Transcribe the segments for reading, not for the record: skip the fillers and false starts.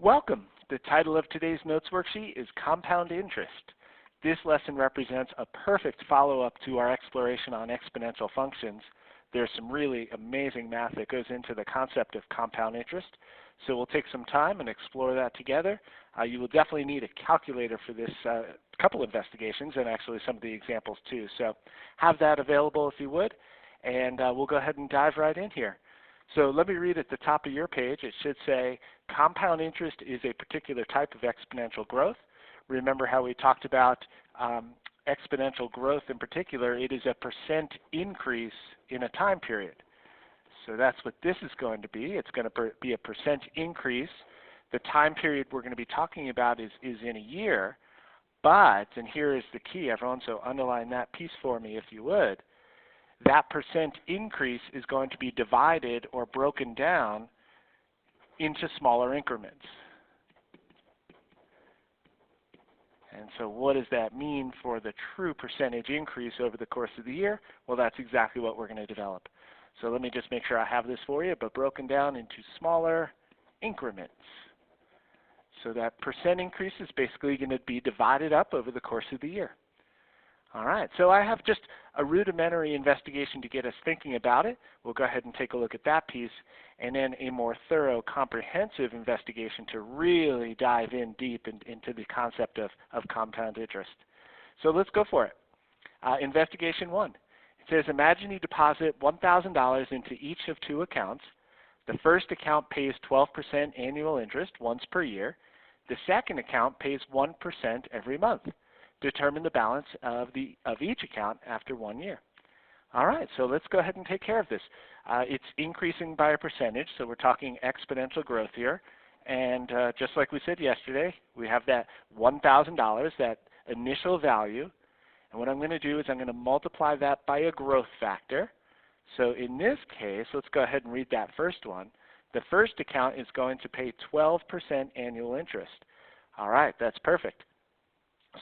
Welcome. The title of today's notes worksheet is Compound Interest. This lesson represents a perfect follow-up to our exploration on exponential functions. There's some really amazing math that goes into the concept of compound interest. So we'll take some time and explore that together. You will definitely need a calculator for this couple investigations and actually some of the examples too. So have that available if you would, and we'll go ahead and dive right in here. So let me read at the top of your page. It should say, compound interest is a particular type of exponential growth. Remember how we talked about exponential growth in particular. It is a percent increase in a time period. So that's what this is going to be. It's going to be a percent increase. The time period we're going to be talking about is in a year. But, and here is the key, everyone, so underline that piece for me if you would. That percent increase is going to be divided or broken down into smaller increments. And so what does that mean for the true percentage increase over the course of the year? Well, that's exactly what we're going to develop. So let me just make sure I have this for you, but broken down into smaller increments. So that percent increase is basically going to be divided up over the course of the year. All right, so I have just a rudimentary investigation to get us thinking about it. We'll go ahead and take a look at that piece, and then a more thorough, comprehensive investigation to really dive in deep into the concept of compound interest. So let's go for it. Investigation 1. It says, imagine you deposit $1,000 into each of two accounts. The first account pays 12% annual interest once per year. The second account pays 1% every month. Determine the balance of each account after 1 year. All right, so let's go ahead and take care of this. It's increasing by a percentage, so we're talking exponential growth here. And just like we said yesterday, we have that $1,000, that initial value. And what I'm going to do is I'm going to multiply that by a growth factor. So in this case, let's go ahead and read that first one. The first account is going to pay 12% annual interest. All right, that's perfect.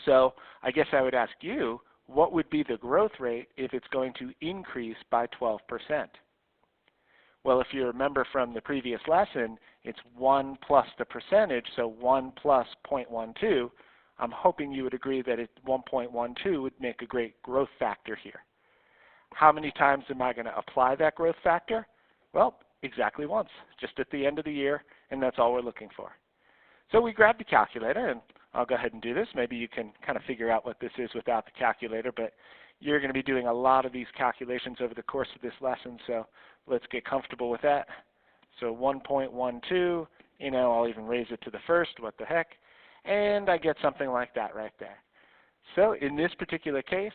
So I guess I would ask you, what would be the growth rate if it's going to increase by 12%? Well, if you remember from the previous lesson, it's 1 plus the percentage, so 1 plus 0.12. I'm hoping you would agree that 1.12 would make a great growth factor here. How many times am I going to apply that growth factor? Well, exactly once, just at the end of the year, and that's all we're looking for. So we grab the calculator, and I'll go ahead and do this. Maybe you can kind of figure out what this is without the calculator, but you're going to be doing a lot of these calculations over the course of this lesson, so let's get comfortable with that. So 1.12, I'll even raise it to the first, what the heck, and I get something like that right there. So in this particular case,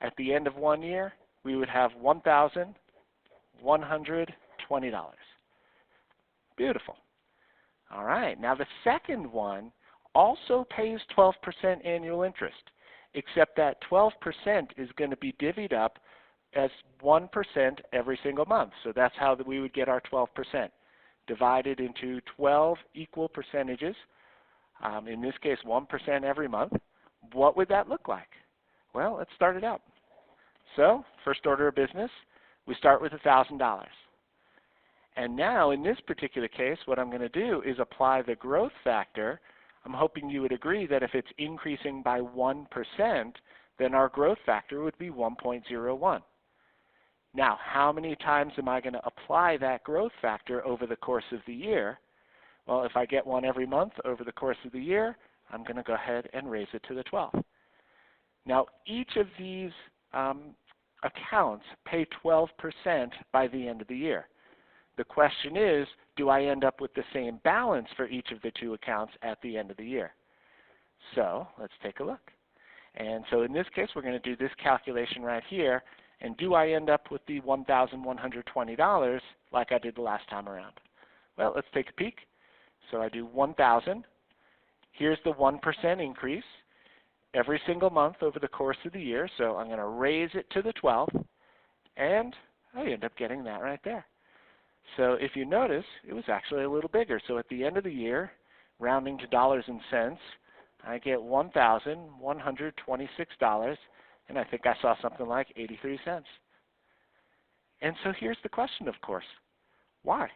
at the end of 1 year, we would have $1,120. Beautiful. All right, now the second one also pays 12% annual interest, except that 12% is going to be divvied up as 1% every single month. So that's how we would get our 12%, divided into 12 equal percentages, in this case 1% every month. What would that look like? Well, let's start it out. So first order of business, we start with $1,000. And now in this particular case, what I'm going to do is apply the growth factor. I'm hoping you would agree that if it's increasing by 1%, then our growth factor would be 1.01. Now, how many times am I going to apply that growth factor over the course of the year? Well, if I get one every month over the course of the year, I'm going to go ahead and raise it to the 12th. Now, each of these accounts pay 12% by the end of the year. The question is, do I end up with the same balance for each of the two accounts at the end of the year? So let's take a look. And so in this case, we're going to do this calculation right here. And do I end up with the $1,120 like I did the last time around? Well, let's take a peek. So I do 1,000. Here's the 1% increase every single month over the course of the year. So I'm going to raise it to the 12th. And I end up getting that right there. So if you notice, it was actually a little bigger. So at the end of the year, rounding to dollars and cents, I get $1,126, and I think I saw something like 83 cents. And so here's the question, of course. Why?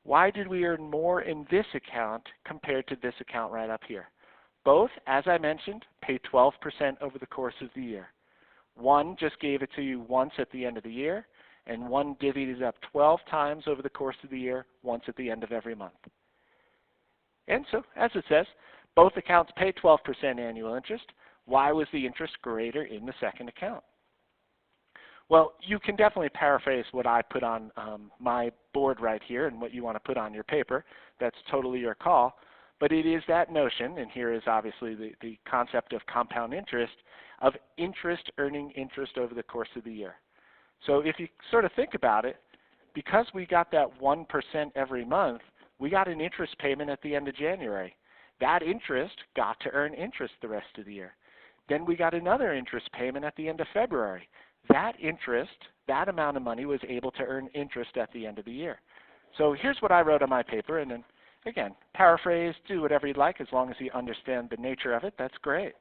Why did we earn more in this account compared to this account right up here? Both, as I mentioned, pay 12% over the course of the year. One just gave it to you once at the end of the year, and one divvied it up 12 times over the course of the year, once at the end of every month. And so, as it says, both accounts pay 12% annual interest. Why was the interest greater in the second account? Well, you can definitely paraphrase what I put on my board right here and what you want to put on your paper. That's totally your call. But it is that notion, and here is obviously the concept of compound interest, of interest earning interest over the course of the year. So if you sort of think about it, because we got that 1% every month, we got an interest payment at the end of January. That interest got to earn interest the rest of the year. Then we got another interest payment at the end of February. That interest, that amount of money, was able to earn interest at the end of the year. So here's what I wrote on my paper, and then again, paraphrase, do whatever you'd like as long as you understand the nature of it. That's great.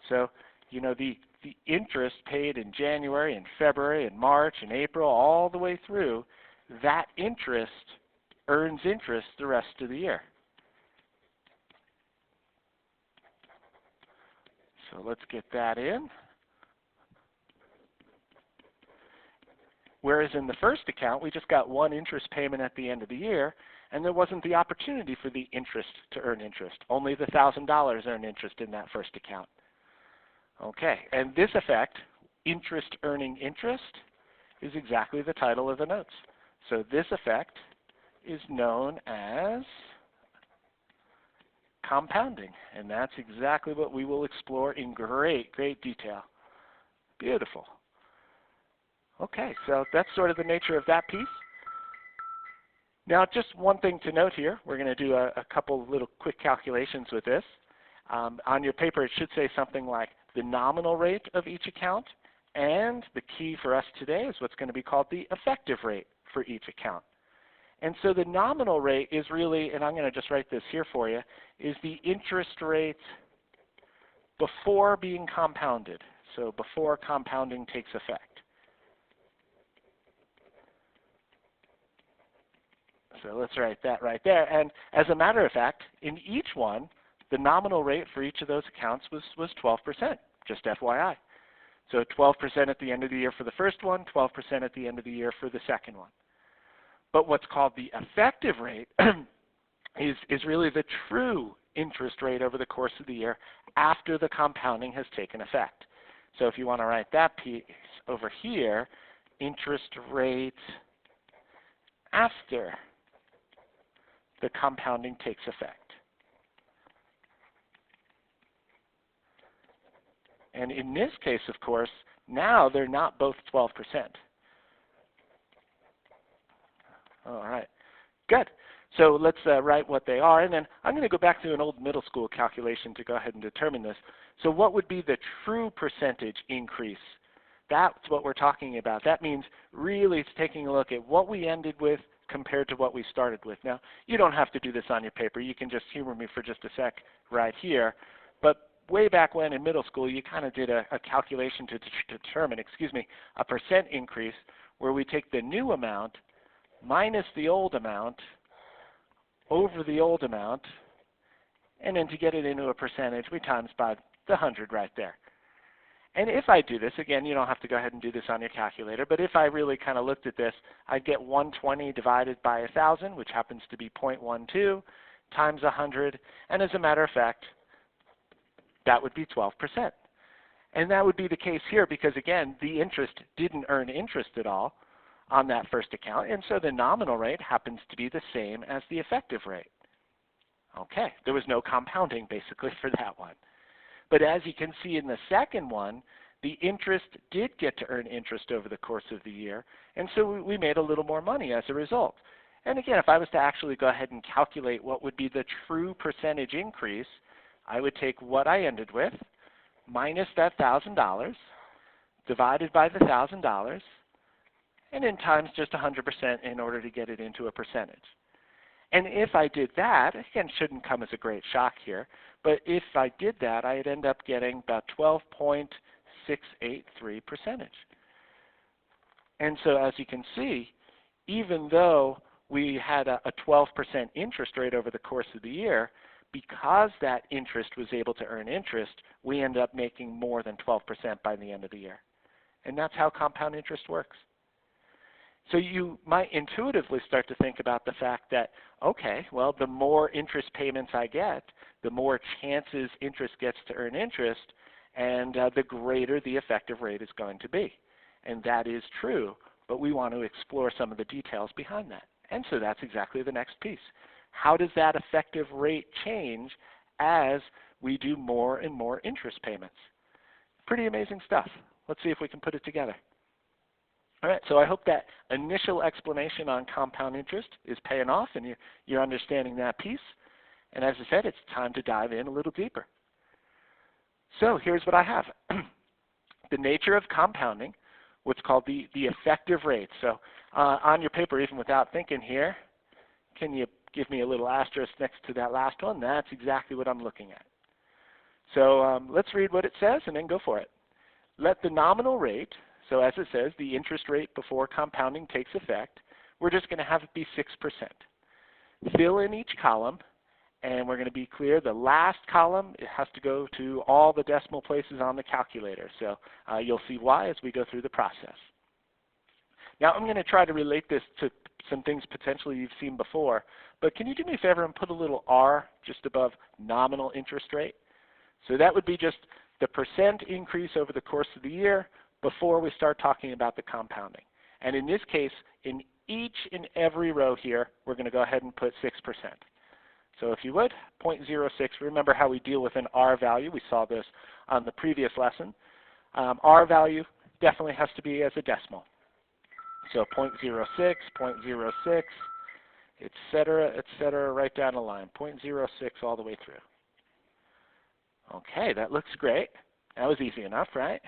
So, you know, the interest paid in January and February and March and April all the way through, that interest earns interest the rest of the year. So let's get that in. Whereas in the first account, we just got one interest payment at the end of the year, and there wasn't the opportunity for the interest to earn interest. Only the $1,000 earned interest in that first account. Okay, and this effect, interest earning interest, is exactly the title of the notes. So this effect is known as compounding, and that's exactly what we will explore in great detail. Beautiful. Okay, so that's sort of the nature of that piece. Now, just one thing to note here. We're going to do a couple little quick calculations with this. On your paper, it should say something like the nominal rate of each account, and the key for us today is what's going to be called the effective rate for each account. And so the nominal rate is really, and I'm going to just write this here for you, is the interest rate before being compounded, so before compounding takes effect. So let's write that right there. And as a matter of fact, in each one, the nominal rate for each of those accounts was 12%, just FYI. So 12% at the end of the year for the first one, 12% at the end of the year for the second one. But what's called the effective rate is really the true interest rate over the course of the year after the compounding has taken effect. So if you want to write that piece over here, interest rate after the compounding takes effect. And in this case, of course, now they're not both 12%. All right, good. So let's write what they are, and then I'm going to go back to an old middle school calculation to go ahead and determine this. So what would be the true percentage increase? That's what we're talking about. That means really it's taking a look at what we ended with compared to what we started with. Now, you don't have to do this on your paper. You can just humor me for just a sec right here. But way back when in middle school, you kind of did a calculation to determine, a percent increase where we take the new amount minus the old amount over the old amount, and then to get it into a percentage, we times by the 100 right there. And if I do this, again, you don't have to go ahead and do this on your calculator, but if I really kind of looked at this, I'd get 120 divided by 1,000, which happens to be 0.12, times 100, and as a matter of fact, that would be 12%. And that would be the case here because, again, the interest didn't earn interest at all on that first account, and so the nominal rate happens to be the same as the effective rate. Okay, there was no compounding basically for that one. But as you can see in the second one, the interest did get to earn interest over the course of the year, and so we made a little more money as a result. And again, if I was to actually go ahead and calculate what would be the true percentage increase, I would take what I ended with minus that $1,000 divided by the $1,000 and then times just 100% in order to get it into a percentage. And if I did that, again, shouldn't come as a great shock here, but if I did that, I'd end up getting about 12.683%. And so as you can see, even though we had a 12% interest rate over the course of the year, because that interest was able to earn interest, we ended up making more than 12% by the end of the year. And that's how compound interest works. So you might intuitively start to think about the fact that, okay, well, the more interest payments I get, the more chances interest gets to earn interest, and the greater the effective rate is going to be. And that is true, but we want to explore some of the details behind that. And so that's exactly the next piece. How does that effective rate change as we do more and more interest payments? Pretty amazing stuff. Let's see if we can put it together. All right, so I hope that initial explanation on compound interest is paying off and you're understanding that piece. And as I said, it's time to dive in a little deeper. So here's what I have. The nature of compounding, what's called the effective rate. So on your paper, even without thinking here, can you give me a little asterisk next to that last one? That's exactly what I'm looking at. So let's read what it says and then go for it. Let the nominal rate, so as it says, the interest rate before compounding takes effect, we're just going to have it be 6%. Fill in each column, and we're going to be clear, the last column, it has to go to all the decimal places on the calculator. So you'll see why as we go through the process. Now I'm going to try to relate this to some things potentially you've seen before, but can you do me a favor and put a little R just above nominal interest rate? So that would be just the percent increase over the course of the year before we start talking about the compounding. And in this case, in each and every row here, we're going to go ahead and put 6%. So if you would, 0.06, remember how we deal with an R value. We saw this on the previous lesson. R value definitely has to be as a decimal. So 0.06, 0.06, et cetera, right down the line, 0.06 all the way through. Okay, that looks great. That was easy enough, right?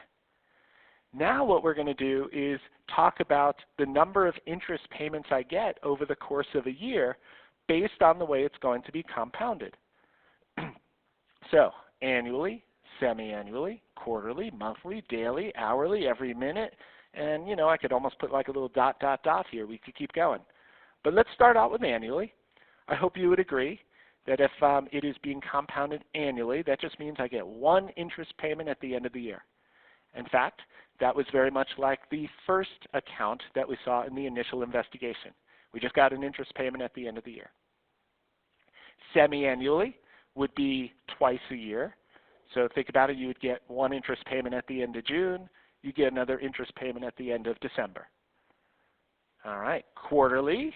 Now what we're going to do is talk about the number of interest payments I get over the course of a year based on the way it's going to be compounded. So annually, semi-annually, quarterly, monthly, daily, hourly, every minute, and you know, I could almost put like a little dot, dot, dot here. We could keep going. But let's start out with annually. I hope you would agree that if it is being compounded annually, that just means I get one interest payment at the end of the year. In fact, that was very much like the first account that we saw in the initial investigation. We just got an interest payment at the end of the year. Semi-annually would be twice a year. So think about it, you would get one interest payment at the end of June, you get another interest payment at the end of December. All right, quarterly,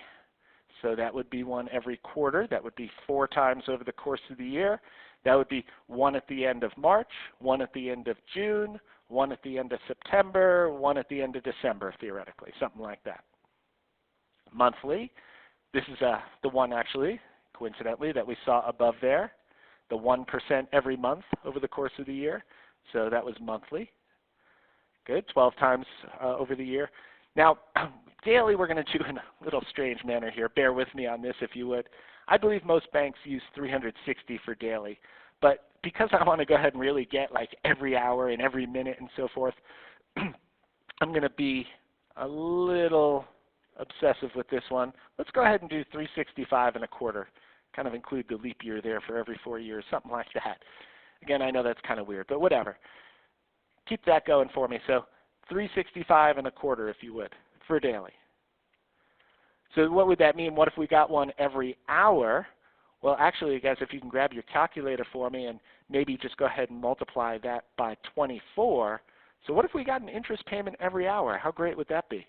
so that would be one every quarter. That would be 4 times over the course of the year. That would be one at the end of March, one at the end of June, one at the end of September, one at the end of December, theoretically, something like that. Monthly, this is the one actually, coincidentally, that we saw above there, the 1% every month over the course of the year. So that was monthly. Good, 12 times over the year. Now, daily we're going to do in a little strange manner here. Bear with me on this if you would. I believe most banks use 360 for daily. But because I want to go ahead and really get like every hour and every minute and so forth, I'm going to be a little obsessive with this one. Let's go ahead and do 365 and a quarter. Kind of include the leap year there for every 4 years, something like that. Again, I know that's kind of weird, but whatever. Keep that going for me. So 365 and a quarter, if you would, for daily. So what would that mean? What if we got one every hour? Well, actually, guys, if you can grab your calculator for me and maybe just go ahead and multiply that by 24. So what if we got an interest payment every hour? How great would that be?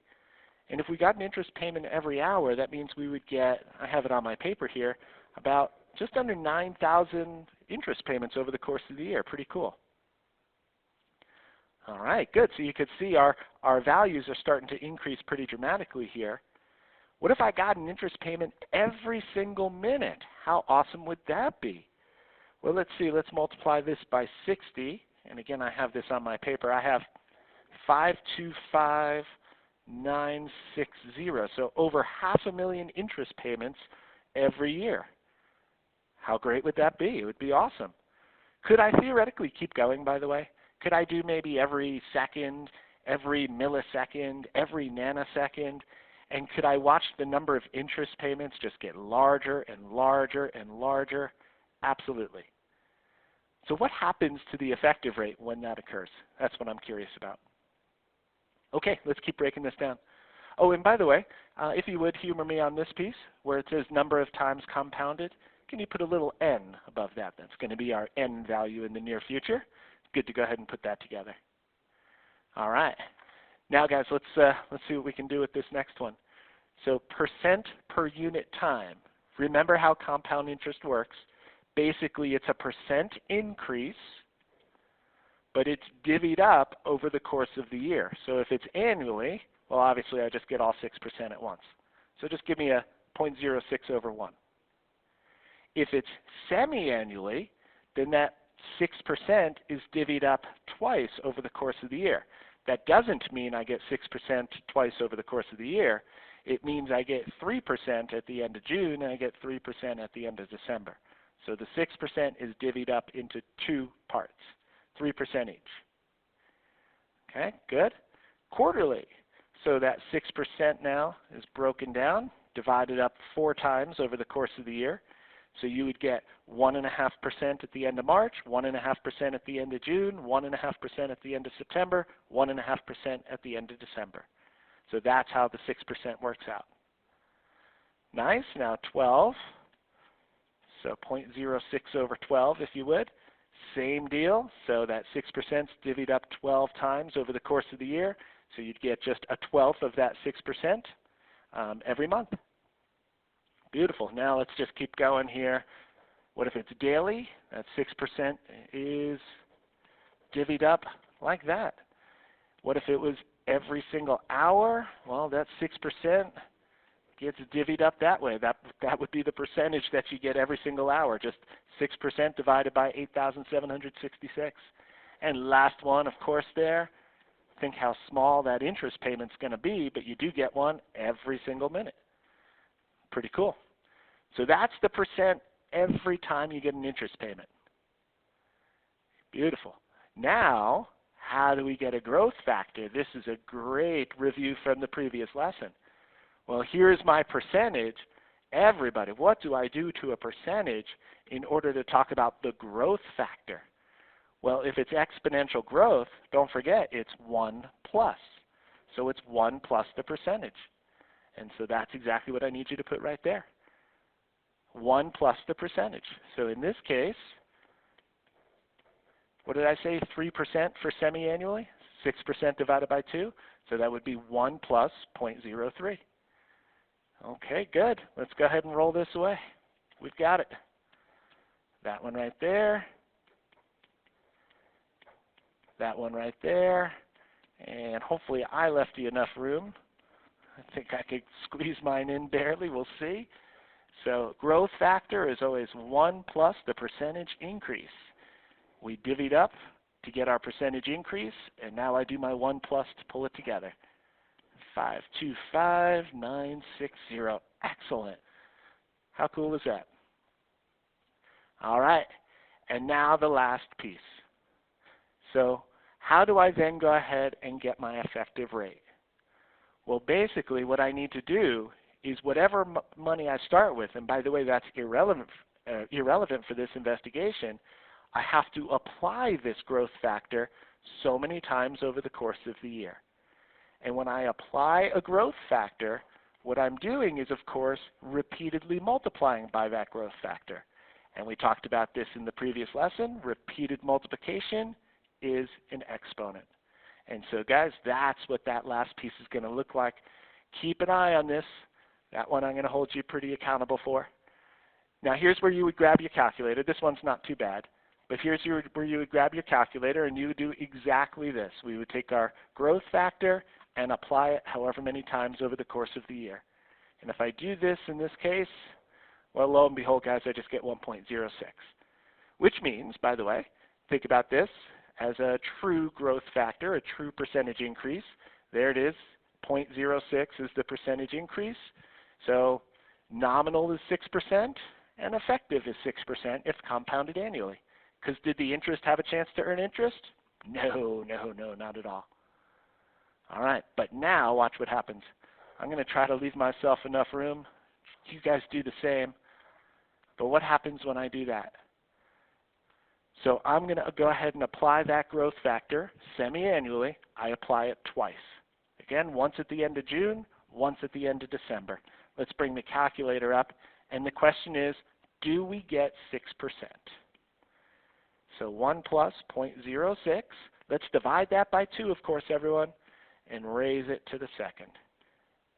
And if we got an interest payment every hour, that means we would get, I have it on my paper here, about just under 9,000 interest payments over the course of the year. Pretty cool. All right, good. So you could see our values are starting to increase pretty dramatically here. What if I got an interest payment every single minute? How awesome would that be? Well, let's see. Let's multiply this by 60. And again, I have this on my paper. I have 525,960. So over 500,000 interest payments every year. How great would that be? It would be awesome. Could I theoretically keep going, by the way? Could I do maybe every second, every millisecond, every nanosecond? And could I watch the number of interest payments just get larger and larger and larger? Absolutely. So what happens to the effective rate when that occurs? That's what I'm curious about. Okay, let's keep breaking this down. Oh, and by the way, if you would humor me on this piece where it says number of times compounded, can you put a little n above that? That's going to be our n value in the near future. Good to go ahead and put that together. All right. Now, guys, let's see what we can do with this next one. So percent per unit time. Remember how compound interest works. Basically, it's a percent increase, but it's divvied up over the course of the year. So if it's annually, well, obviously, I just get all 6% at once. So just give me a 0.06 over 1. If it's semi-annually, then that 6% is divvied up twice over the course of the year. That doesn't mean I get 6% twice over the course of the year. It means I get 3% at the end of June and I get 3% at the end of December. So the 6% is divvied up into 2 parts, 3% each. Okay, good. Quarterly. So that 6% now is broken down, divided up 4 times over the course of the year. So you would get 1.5% at the end of March, 1.5% at the end of June, 1.5% at the end of September, 1.5% at the end of December. So that's how the 6% works out. Nice. Now 12. So 0.06 over 12, if you would. Same deal. So that 6% is divvied up 12 times over the course of the year. So you'd get just 1/12 of that 6% every month. Beautiful. Now let's just keep going here. What if it's daily? That 6% is divvied up like that. What if it was every single hour? Well, that 6% gets divvied up that way. That would be the percentage that you get every single hour, just 6% divided by 8,766. And last one, of course, there. Think how small that interest payment's going to be, but you do get one every single minute. Pretty cool. So that's the percent every time you get an interest payment. Beautiful. Now, how do we get a growth factor? This is a great review from the previous lesson. Well, here's my percentage. Everybody, what do I do to a percentage in order to talk about the growth factor? Well, if it's exponential growth, don't forget it's 1 plus. So it's 1 plus the percentage. And so that's exactly what I need you to put right there. 1 plus the percentage. So in this case, what did I say? 3% for semi-annually? 6% divided by 2. So that would be 1 plus 0.03. Okay, good. Let's go ahead and roll this away. We've got it. That one right there. That one right there. And hopefully I left you enough room. I think I could squeeze mine in barely. We'll see. So growth factor is always 1 plus the percentage increase. We divvied up to get our percentage increase, and now I do my 1 plus to pull it together. 525,960. Excellent. How cool is that? All right. And now the last piece. So how do I then go ahead and get my effective rate? Well, basically what I need to do is whatever money I start with, and by the way, that's irrelevant for this investigation, I have to apply this growth factor so many times over the course of the year. And when I apply a growth factor, what I'm doing is, of course, repeatedly multiplying by that growth factor. And we talked about this in the previous lesson. Repeated multiplication is an exponent. And so, guys, that's what that last piece is going to look like. Keep an eye on this. That one I'm going to hold you pretty accountable for. Now, here's where you would grab your calculator. This one's not too bad. But here's where you would grab your calculator, and you would do exactly this. We would take our growth factor and apply it however many times over the course of the year. And if I do this in this case, well, lo and behold, guys, I just get 1.06. Which means, by the way, think about this as a true growth factor, a true percentage increase. There it is. 0.06 is the percentage increase. So nominal is 6% and effective is 6% if compounded annually. Because did the interest have a chance to earn interest? No, not at all. All right, but now watch what happens. I'm going to try to leave myself enough room. You guys do the same. But what happens when I do that? So I'm going to go ahead and apply that growth factor semi-annually. I apply it twice. Again, once at the end of June, once at the end of December. Let's bring the calculator up. And the question is, do we get 6%? So 1 plus 0.06. Let's divide that by 2, of course, everyone, and raise it to the second.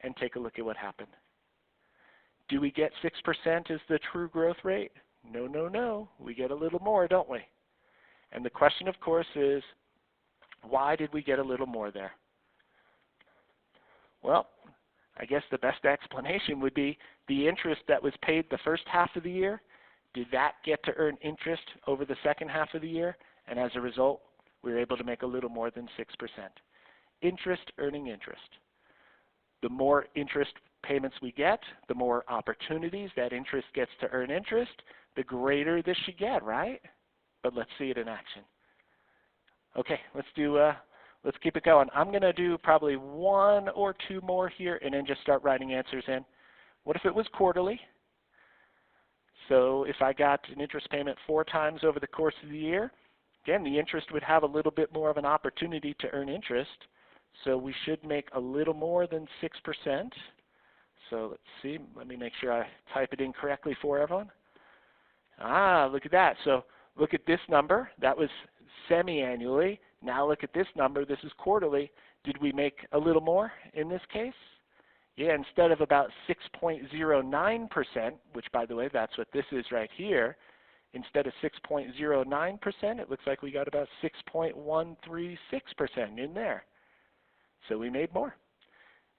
And take a look at what happened. Do we get 6% as the true growth rate? No, no, no. We get a little more, don't we? And the question, of course, is, why did we get a little more there? Well, I guess the best explanation would be the interest that was paid the first half of the year, did that get to earn interest over the second half of the year? And as a result, we were able to make a little more than 6%. Interest earning interest. The more interest payments we get, the more opportunities that interest gets to earn interest, the greater this should get, right? But let's see it in action. Okay, let's keep it going. I'm going to do probably 1 or 2 more here and then just start writing answers in. What if it was quarterly? So if I got an interest payment 4 times over the course of the year, again, the interest would have a little bit more of an opportunity to earn interest. So we should make a little more than 6%. So let's see. Let me make sure I type it in correctly for everyone. Look at that. So look at this number. That was semi-annually. Now look at this number. This is quarterly. Did we make a little more in this case? Yeah, instead of about 6.09%, which by the way, that's what this is right here, instead of 6.09%, it looks like we got about 6.136% in there. So we made more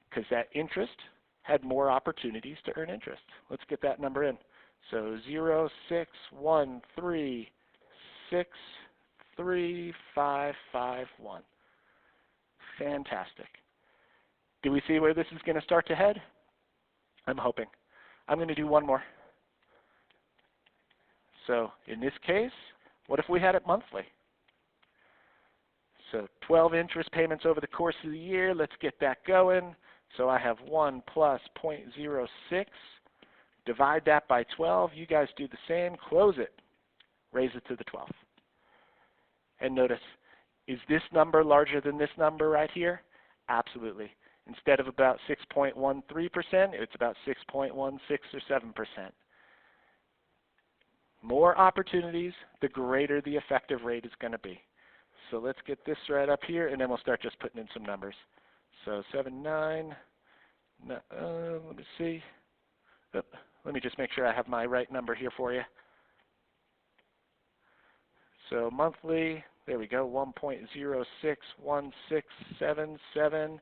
because that interest had more opportunities to earn interest. Let's get that number in. So 0.613635551. Fantastic. Do we see where this is going to start to head? I'm hoping. I'm going to do one more. So in this case, what if we had it monthly? So 12 interest payments over the course of the year. Let's get that going. So I have 1 plus 0.06. Divide that by 12. You guys do the same. Close it. Raise it to the 12th. And notice, is this number larger than this number right here? Absolutely. Instead of about 6.13%, it's about 6.16 or 7%. More opportunities, the greater the effective rate is going to be. So let's get this right up here, and then we'll start just putting in some numbers. So 7.9. Let me see. Let me just make sure I have my right number here for you. So monthly, there we go, 1.0616777812.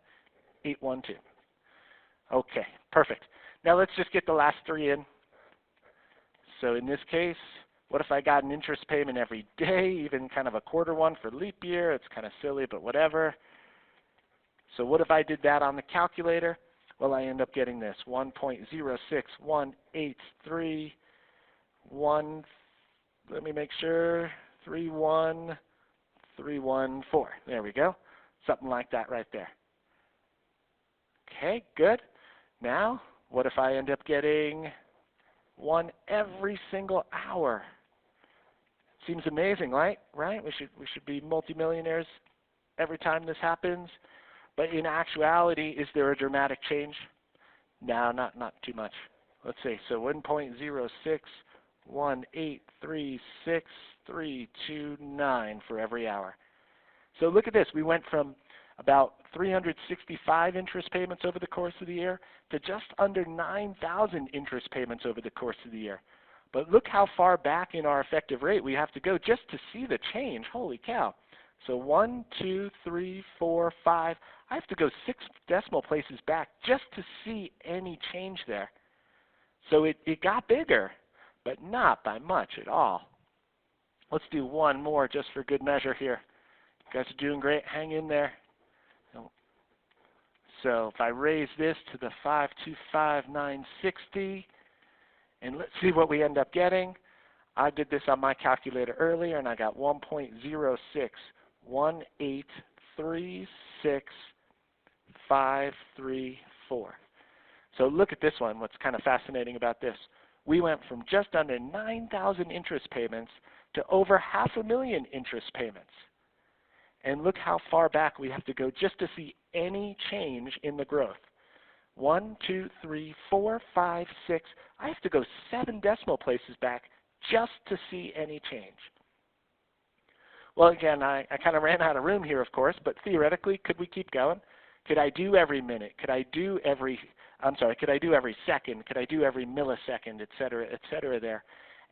Okay, perfect. Now let's just get the last 3 in. So in this case, what if I got an interest payment every day, even kind of a quarter one for leap year? It's kind of silly, but whatever. So what if I did that on the calculator? Well, I end up getting this, 1.061831, let me make sure, 31314. There we go. Something like that right there. Okay, good. Now, what if I end up getting one every single hour? Seems amazing, right? We should be multimillionaires every time this happens. But in actuality, is there a dramatic change? No, not too much. Let's see. So 1.0618363329 for every hour. So look at this. We went from about 365 interest payments over the course of the year to just under 9,000 interest payments over the course of the year. But look how far back in our effective rate we have to go just to see the change. Holy cow. So 1, 2, 3, 4, 5. I have to go 6 decimal places back just to see any change there. So it got bigger, but not by much at all. Let's do one more just for good measure here. You guys are doing great. Hang in there. So if I raise this to the 525,960, and let's see what we end up getting. I did this on my calculator earlier, and I got 1.0618365534. So look at this one. What's kind of fascinating about this? We went from just under 9,000 interest payments to over 500,000 interest payments. And look how far back we have to go just to see any change in the growth. 1, 2, 3, 4, 5, 6. I have to go 7 decimal places back just to see any change. Well, again, I kind of ran out of room here, of course, but theoretically, could we keep going? Could I do every minute? Could I do every second? Could I do every millisecond, et cetera there?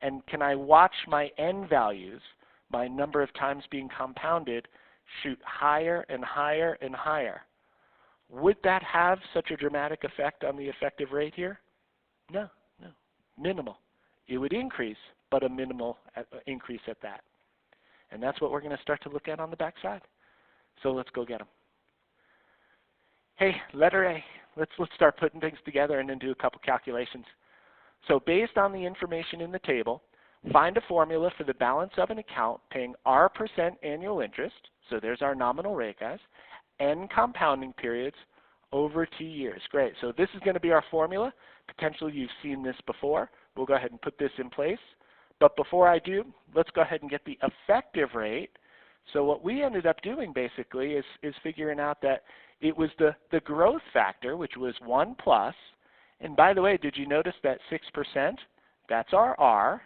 And can I watch my n values, my number of times being compounded, shoot higher and higher and higher? Would that have such a dramatic effect on the effective rate here? No, minimal. It would increase, but a minimal increase at that. And that's what we're going to start to look at on the back side. So let's go get them. Hey, letter A. Let's start putting things together and then do a couple calculations. So based on the information in the table, find a formula for the balance of an account paying R% annual interest. So there's our nominal rate, guys. N compounding periods over T years. Great. So this is going to be our formula. Potentially you've seen this before. We'll go ahead and put this in place. But before I do, let's go ahead and get the effective rate. So what we ended up doing basically is figuring out that it was the growth factor, which was 1 plus. And by the way, did you notice that 6%? That's our R,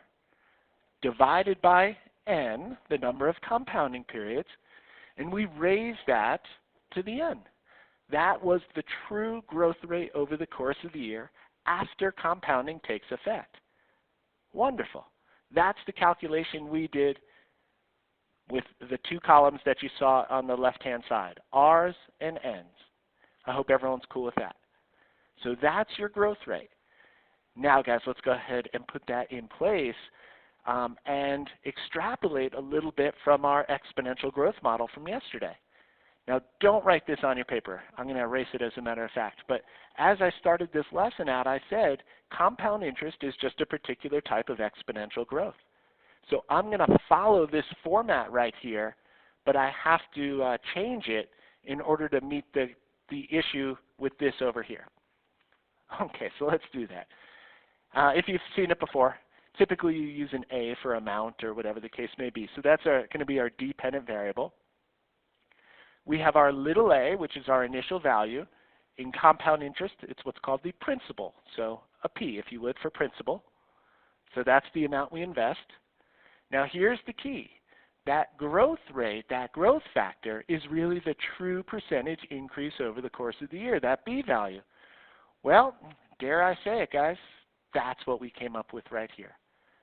divided by N, the number of compounding periods. And we raised that to the N. That was the true growth rate over the course of the year after compounding takes effect. Wonderful. That's the calculation we did with the 2 columns that you saw on the left-hand side, R's and N's. I hope everyone's cool with that. So that's your growth rate. Now, guys, let's go ahead and put that in place and extrapolate a little bit from our exponential growth model from yesterday. Now, don't write this on your paper. I'm going to erase it as a matter of fact. But as I started this lesson out, I said compound interest is just a particular type of exponential growth. So I'm going to follow this format right here, but I have to change it in order to meet the issue with this over here. Okay, so let's do that. If you've seen it before, typically you use an A for amount or whatever the case may be. So that's going to be our dependent variable. We have our little a, which is our initial value. In compound interest, it's what's called the principal. So a P, if you would, for principal. So that's the amount we invest. Now here's the key. That growth rate, that growth factor, is really the true percentage increase over the course of the year, that B value. Well, dare I say it, guys, that's what we came up with right here.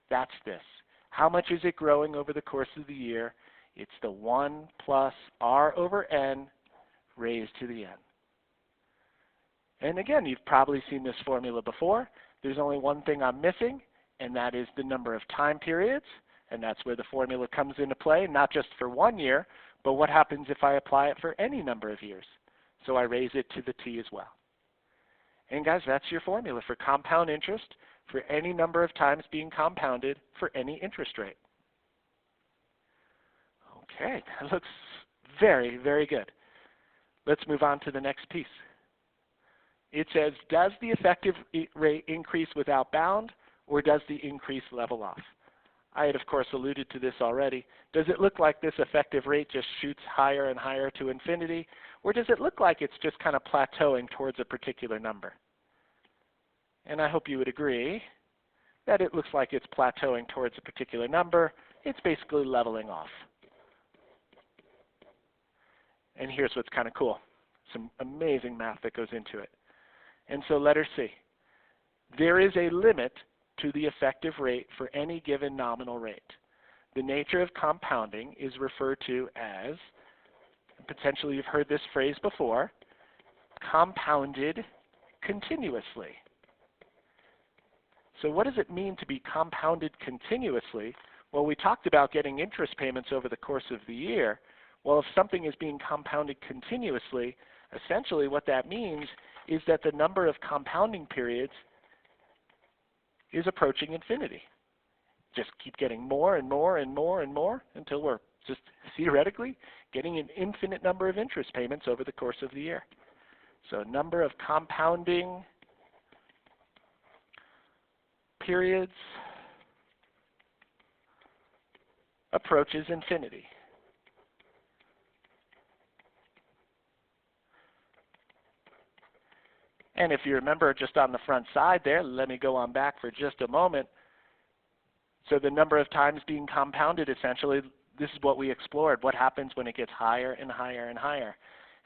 That's this. How much is it growing over the course of the year? It's the 1 plus R over N raised to the N. And again, you've probably seen this formula before. There's only one thing I'm missing, and that is the number of time periods. And that's where the formula comes into play, not just for 1 year, but what happens if I apply it for any number of years. So I raise it to the T as well. And guys, that's your formula for compound interest for any number of times being compounded for any interest rate. Okay, that looks very, very good. Let's move on to the next piece. It says, does the effective rate increase without bound, or does the increase level off? I had, of course, alluded to this already. Does it look like this effective rate just shoots higher and higher to infinity, or does it look like it's just kind of plateauing towards a particular number? And I hope you would agree that it looks like it's plateauing towards a particular number. It's basically leveling off. And here's what's kind of cool. Some amazing math that goes into it. And so letter C. There is a limit to the effective rate for any given nominal rate. The nature of compounding is referred to as, potentially you've heard this phrase before, compounded continuously. So what does it mean to be compounded continuously? Well, we talked about getting interest payments over the course of the year. Well, if something is being compounded continuously, essentially what that means is that the number of compounding periods is approaching infinity. Just keep getting more and more and more and more until we're just theoretically getting an infinite number of interest payments over the course of the year. So number of compounding periods approaches infinity. And if you remember just on the front side there, let me go on back for just a moment. So the number of times being compounded, essentially, this is what we explored. What happens when it gets higher and higher and higher?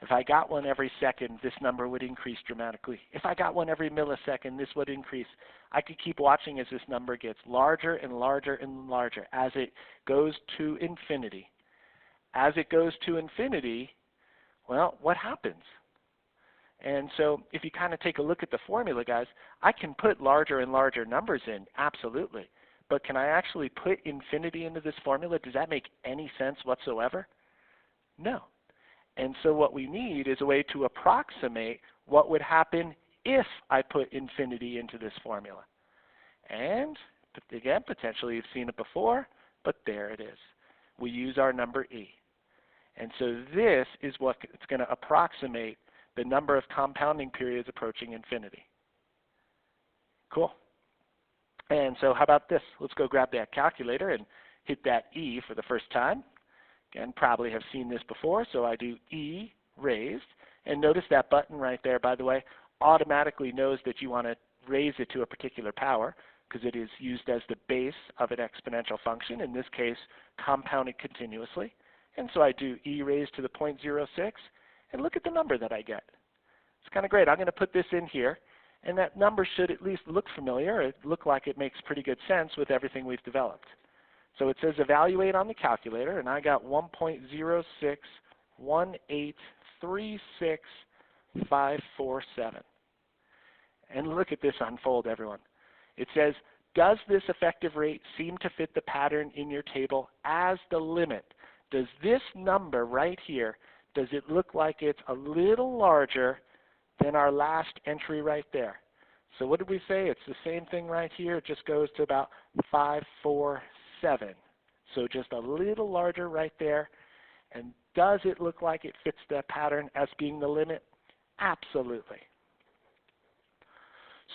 If I got one every second, this number would increase dramatically. If I got one every millisecond, this would increase. I could keep watching as this number gets larger and larger and larger as it goes to infinity. As it goes to infinity, well, what happens? And so if you kind of take a look at the formula, guys, I can put larger and larger numbers in, absolutely. But can I actually put infinity into this formula? Does that make any sense whatsoever? No. And so what we need is a way to approximate what would happen if I put infinity into this formula. And again, potentially you've seen it before, but there it is. We use our number e. And so this is what it's going to approximate the number of compounding periods approaching infinity. Cool. And so how about this? Let's go grab that calculator and hit that e for the first time. Again, probably have seen this before, so I do e raised. And notice that button right there, by the way, automatically knows that you want to raise it to a particular power because it is used as the base of an exponential function, in this case, compounded continuously. And so I do e raised to the 0.06, and look at the number that I get. It's kind of great. I'm going to put this in here, and that number should at least look familiar. It look like it makes pretty good sense with everything we've developed. So it says evaluate on the calculator, and I got 1.061836,547. And look at this unfold, everyone. It says, does this effective rate seem to fit the pattern in your table as the limit? Does this number right here, does it look like it's a little larger than our last entry right there? So what did we say? It's the same thing right here. It just goes to about 547. So just a little larger right there. And does it look like it fits the pattern as being the limit? Absolutely.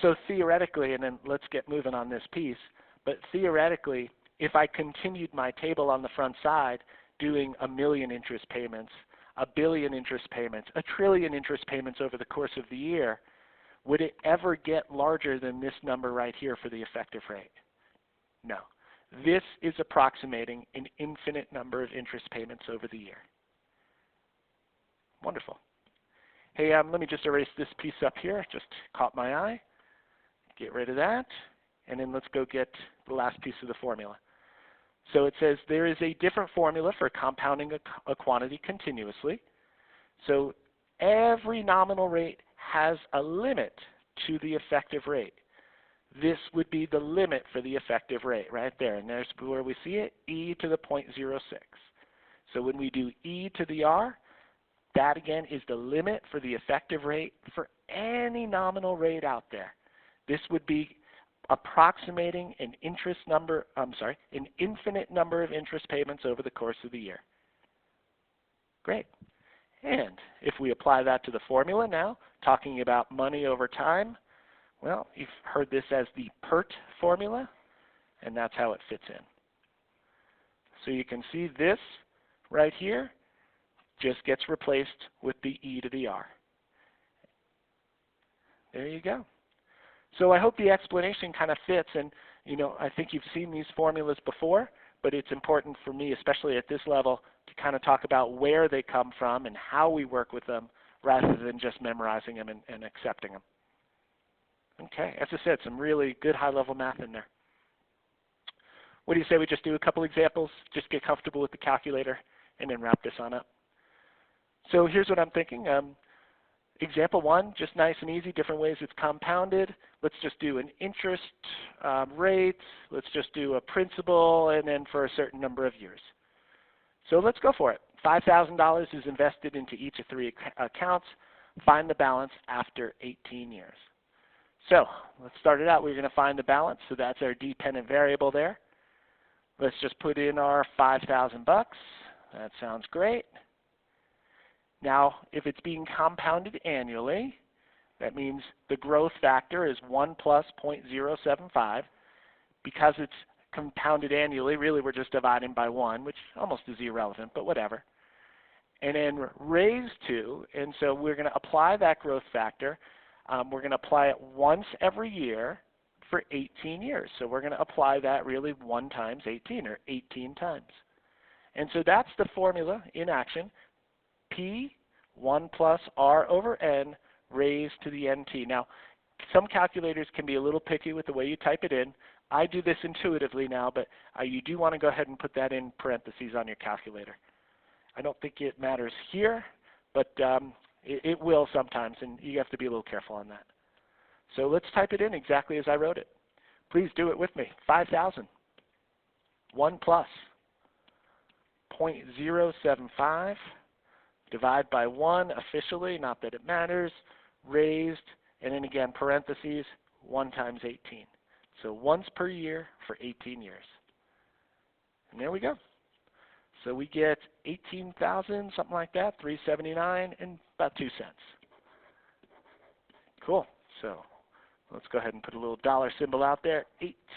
So theoretically, and then let's get moving on this piece, but theoretically, if I continued my table on the front side doing 1 million interest payments, 1 billion interest payments, 1 trillion interest payments over the course of the year, would it ever get larger than this number right here for the effective rate? No. This is approximating an infinite number of interest payments over the year. Wonderful. Hey, let me just erase this piece up here. It just caught my eye. Get rid of that. And then let's go get the last piece of the formula. So it says there is a different formula for compounding a quantity continuously. So every nominal rate has a limit to the effective rate. This would be the limit for the effective rate right there. And there's where we see it, e to the 0.06. So when we do e to the r, that again is the limit for the effective rate for any nominal rate out there. This would be approximating an infinite number of interest payments over the course of the year. Great. And if we apply that to the formula now, talking about money over time, well, you've heard this as the PERT formula, and that's how it fits in. So you can see this right here just gets replaced with the e to the r. There you go. So I hope the explanation kind of fits, and I think you've seen these formulas before, but it's important for me, especially at this level, to kind of talk about where they come from and how we work with them rather than just memorizing them and accepting them. Okay, as I said, some really good high-level math in there. What do you say we just do a couple examples, just get comfortable with the calculator, and then wrap this on up? So here's what I'm thinking. Example 1, just nice and easy, different ways it's compounded. Let's just do an interest rate. Let's just do a principal, and then for a certain number of years. So let's go for it. $5,000 is invested into each of 3 accounts. Find the balance after 18 years. So let's start it out. We're going to find the balance, so that's our dependent variable there. Let's just put in our 5,000 bucks. That sounds great. Now, if it's being compounded annually, that means the growth factor is 1 plus 0.075. because it's compounded annually, really we're just dividing by 1, which almost is irrelevant, but whatever. And then raised to, and so we're going to apply that growth factor. We're going to apply it once every year for 18 years. So we're going to apply that really 1 times 18, or 18 times. And so that's the formula in action. P 1 plus R over N raised to the NT. Now, some calculators can be a little picky with the way you type it in. I do this intuitively now, but you do want to go ahead and put that in parentheses on your calculator. I don't think it matters here, but it will sometimes, and you have to be a little careful on that. So let's type it in exactly as I wrote it. Please do it with me. 5,000. 1 plus 0.075 divide by 1 officially, not that it matters, raised, and then again parentheses 1 times 18. So once per year for 18 years. And there we go. So we get 18,000, something like that, 379 and about 2 cents. Cool. So let's go ahead and put a little dollar symbol out there.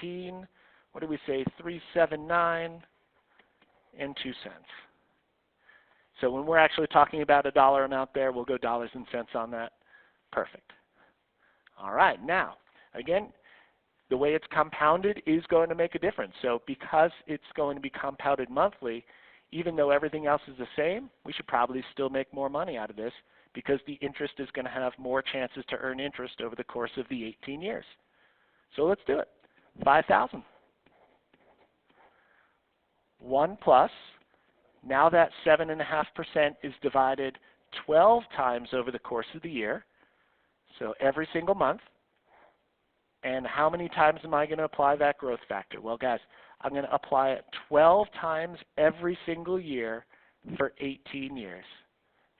18, what do we say, 379 and 2 cents. So when we're actually talking about a dollar amount there, we'll go dollars and cents on that. Perfect. All right, now, again, the way it's compounded is going to make a difference. So because it's going to be compounded monthly, even though everything else is the same, we should probably still make more money out of this because the interest is going to have more chances to earn interest over the course of the 18 years. So let's do it. 5,000. 1 plus, now that 7.5% is divided 12 times over the course of the year, so every single month. And how many times am I going to apply that growth factor? Well, guys, I'm going to apply it 12 times every single year for 18 years.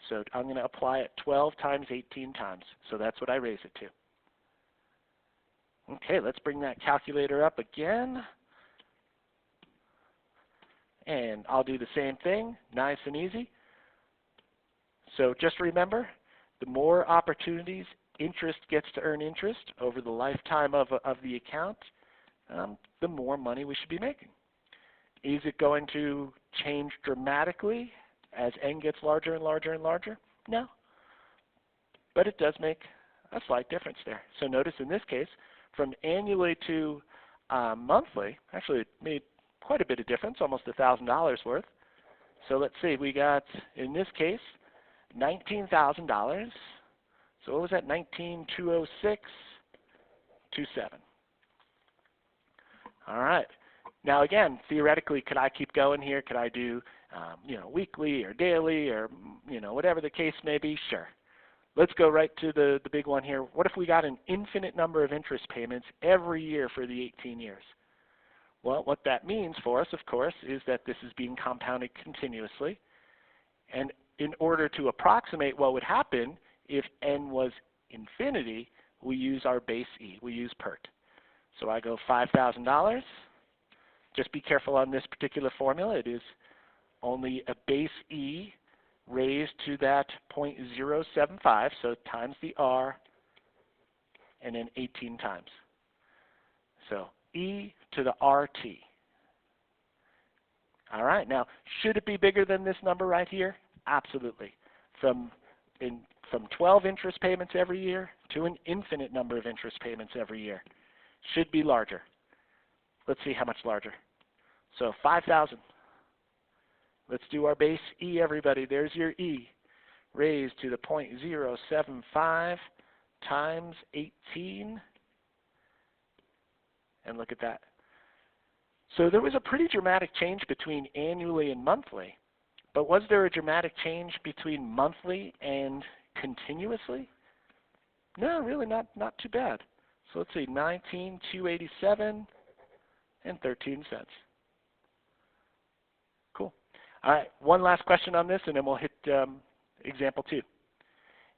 So I'm going to apply it 12 times 18 times. So that's what I raise it to. Okay, let's bring that calculator up again. And I'll do the same thing, nice and easy. So just remember, the more opportunities interest gets to earn interest over the lifetime of the account, the more money we should be making. Is it going to change dramatically as N gets larger and larger and larger? No. But it does make a slight difference there. So notice in this case, from annually to monthly, actually it made quite a bit of difference, almost $1,000 worth. So let's see, we got, in this case, $19,000. So what was that, 19,206.27. All right. Now again, theoretically, could I keep going here? Could I do, weekly or daily or, whatever the case may be? Sure. Let's go right to the big one here. What if we got an infinite number of interest payments every year for the 18 years? Well, what that means for us, of course, is that this is being compounded continuously. And in order to approximate what would happen if N was infinity, we use our base E. We use PERT. So I go $5,000. Just be careful on this particular formula. It is only a base E raised to that 0.075, so times the R, and then 18 times. So E to the RT. All right, now, should it be bigger than this number right here? Absolutely. From 12 interest payments every year to an infinite number of interest payments every year. Should be larger. Let's see how much larger. So 5,000. Let's do our base E, everybody. There's your E, raised to the 0.075 times 18. And look at that. So there was a pretty dramatic change between annually and monthly. But was there a dramatic change between monthly and continuously? No, really not too bad. So let's see, 19,287 and 13 cents. Cool. All right, one last question on this, and then we'll hit example 2.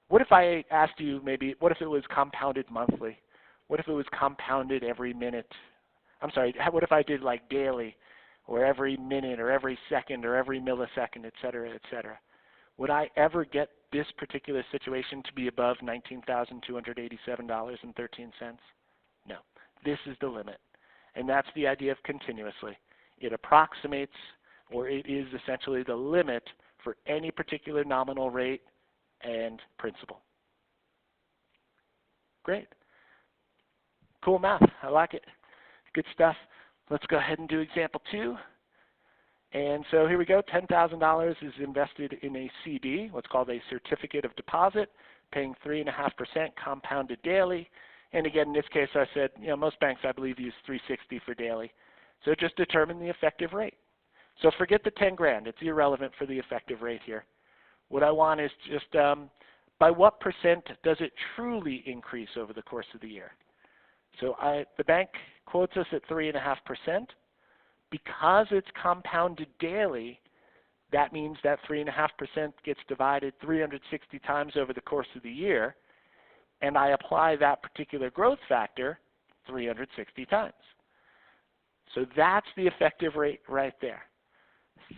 What if I asked you maybe, what if it was compounded monthly? What if it was compounded every minute? I'm sorry, what if I did like daily, or every minute, or every second, or every millisecond, et cetera, et cetera? Would I ever get this particular situation to be above $19,287.13? No. This is the limit. and that's the idea of continuously. It approximates, or it is essentially the limit for any particular nominal rate and principal. Great. Cool math. I like it. Good stuff. Let's go ahead and do example 2. And so here we go. $10,000 is invested in a CD, what's called a certificate of deposit, paying 3.5% compounded daily. And again, in this case, I said, most banks, I believe, use 360 for daily. So just determine the effective rate. So forget the 10 grand. It's irrelevant for the effective rate here. What I want is just by what percent does it truly increase over the course of the year? So the bank quotes us at 3.5%. Because it's compounded daily, that means that 3.5% gets divided 360 times over the course of the year, and I apply that particular growth factor 360 times. So that's the effective rate right there.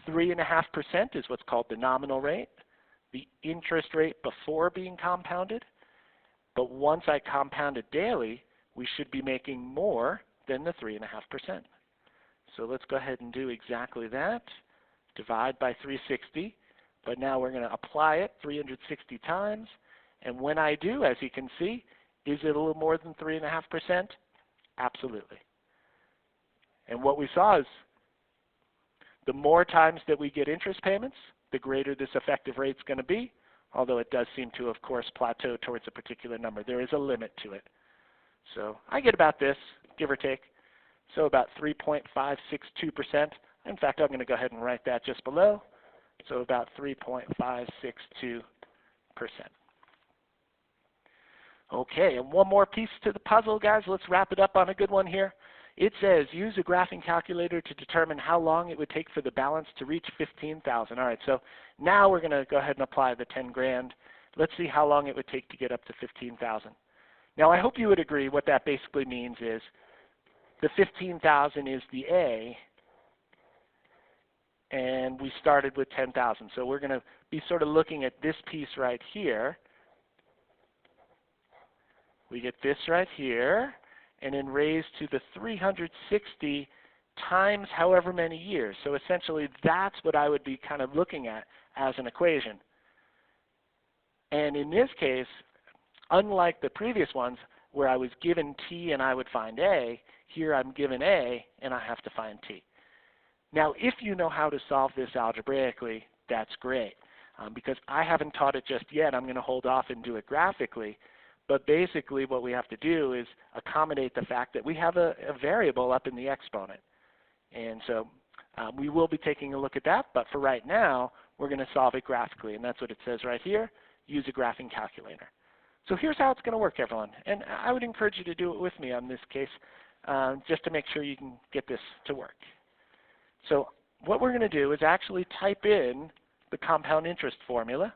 3.5% is what's called the nominal rate, the interest rate before being compounded. But once I compound it daily, we should be making more than the 3.5%. So let's go ahead and do exactly that. Divide by 360. But now we're going to apply it 360 times. And when I do, as you can see, is it a little more than 3.5%? Absolutely. And what we saw is the more times that we get interest payments, the greater this effective rate is going to be, although it does seem to, of course, plateau towards a particular number. There is a limit to it. So I get about this, give or take. So about 3.562%. In fact, I'm going to go ahead and write that just below. So about 3.562%. Okay, and one more piece to the puzzle, guys. Let's wrap it up on a good one here. It says, use a graphing calculator to determine how long it would take for the balance to reach 15,000. All right, so now we're going to go ahead and apply the 10 grand. Let's see how long it would take to get up to 15,000. Now, I hope you would agree what that basically means is the 15,000 is the A, and we started with 10,000. So we're going to be sort of looking at this piece right here. We get this right here, and then raised to the 360 times however many years. So essentially, that's what I would be kind of looking at as an equation. And in this case, unlike the previous ones where I was given T and I would find A, here I'm given A and I have to find T. Now, if you know how to solve this algebraically, that's great. Because I haven't taught it just yet, I'm going to hold off and do it graphically. But basically what we have to do is accommodate the fact that we have a variable up in the exponent. And so we will be taking a look at that, but for right now, we're going to solve it graphically. And that's what it says right here, use a graphing calculator. So here's how it's going to work, everyone. And I would encourage you to do it with me on this case, just to make sure you can get this to work. So what we're going to do is actually type in the compound interest formula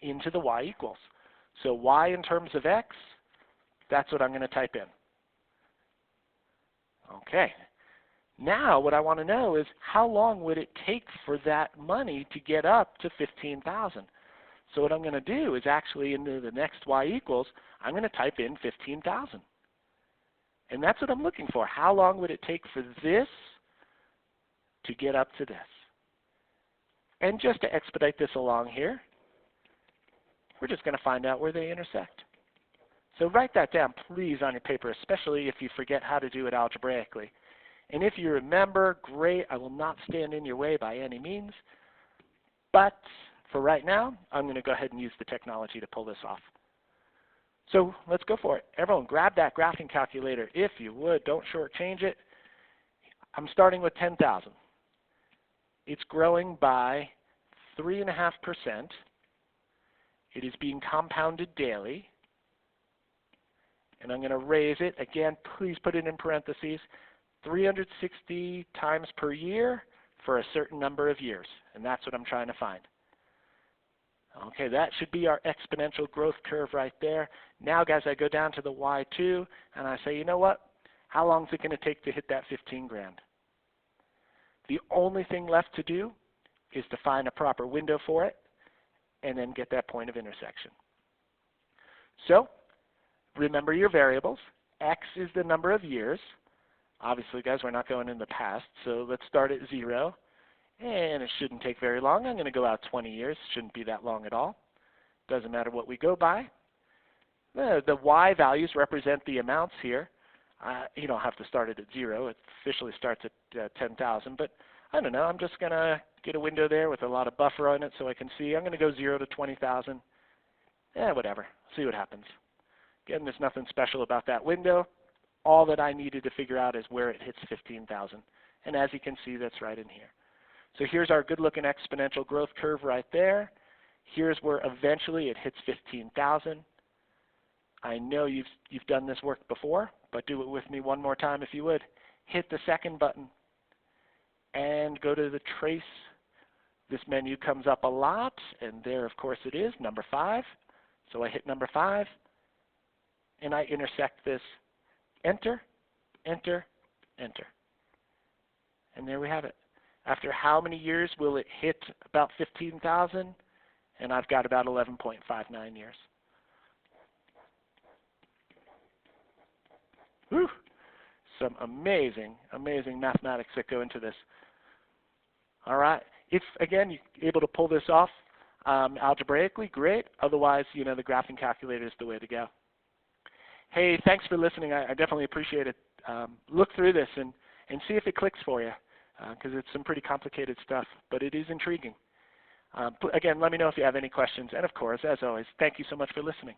into the y equals. So y in terms of x, that's what I'm going to type in. Okay. Now what I want to know is how long would it take for that money to get up to 15,000? So what I'm going to do is actually into the next y equals, I'm going to type in 15,000. And that's what I'm looking for. How long would it take for this to get up to this? And just to expedite this along here, we're just going to find out where they intersect. So write that down, please, on your paper, especially if you forget how to do it algebraically. And if you remember, great, I will not stand in your way by any means. But for right now, I'm going to go ahead and use the technology to pull this off. So let's go for it. Everyone, grab that graphing calculator if you would. Don't shortchange it. I'm starting with 10,000. It's growing by 3.5%. It is being compounded daily. And I'm going to raise it. Again, please put it in parentheses. 360 times per year for a certain number of years. And that's what I'm trying to find. Okay, that should be our exponential growth curve right there. Now, guys, I go down to the y2, and I say, you know what? How long is it going to take to hit that 15 grand? The only thing left to do is to find a proper window for it, and then get that point of intersection. So remember your variables. X is the number of years. Obviously, guys, we're not going in the past, so let's start at 0. And it shouldn't take very long. I'm going to go out 20 years. Shouldn't be that long at all. Doesn't matter what we go by. The Y values represent the amounts here. You don't have to start it at 0. It officially starts at 10,000. But I don't know. I'm just going to get a window there with a lot of buffer on it so I can see. I'm going to go 0 to 20,000. Whatever. See what happens. Again, there's nothing special about that window. All that I needed to figure out is where it hits 15,000. And as you can see, that's right in here. So here's our good-looking exponential growth curve right there. Here's where eventually it hits 15,000. I know you've done this work before, but do it with me one more time if you would. Hit the second button and go to the trace. This menu comes up a lot, and there, of course, it is, number 5. So I hit number 5, and I intersect this. Enter, enter, enter. And there we have it. After how many years will it hit about 15,000? And I've got about 11.59 years. Whew. Some amazing, amazing mathematics that go into this. All right. If, again, you're able to pull this off algebraically, great. Otherwise, the graphing calculator is the way to go. Hey, thanks for listening. I definitely appreciate it. Look through this and see if it clicks for you, because it's some pretty complicated stuff, but it is intriguing. Again, let me know if you have any questions. And, of course, as always, thank you so much for listening.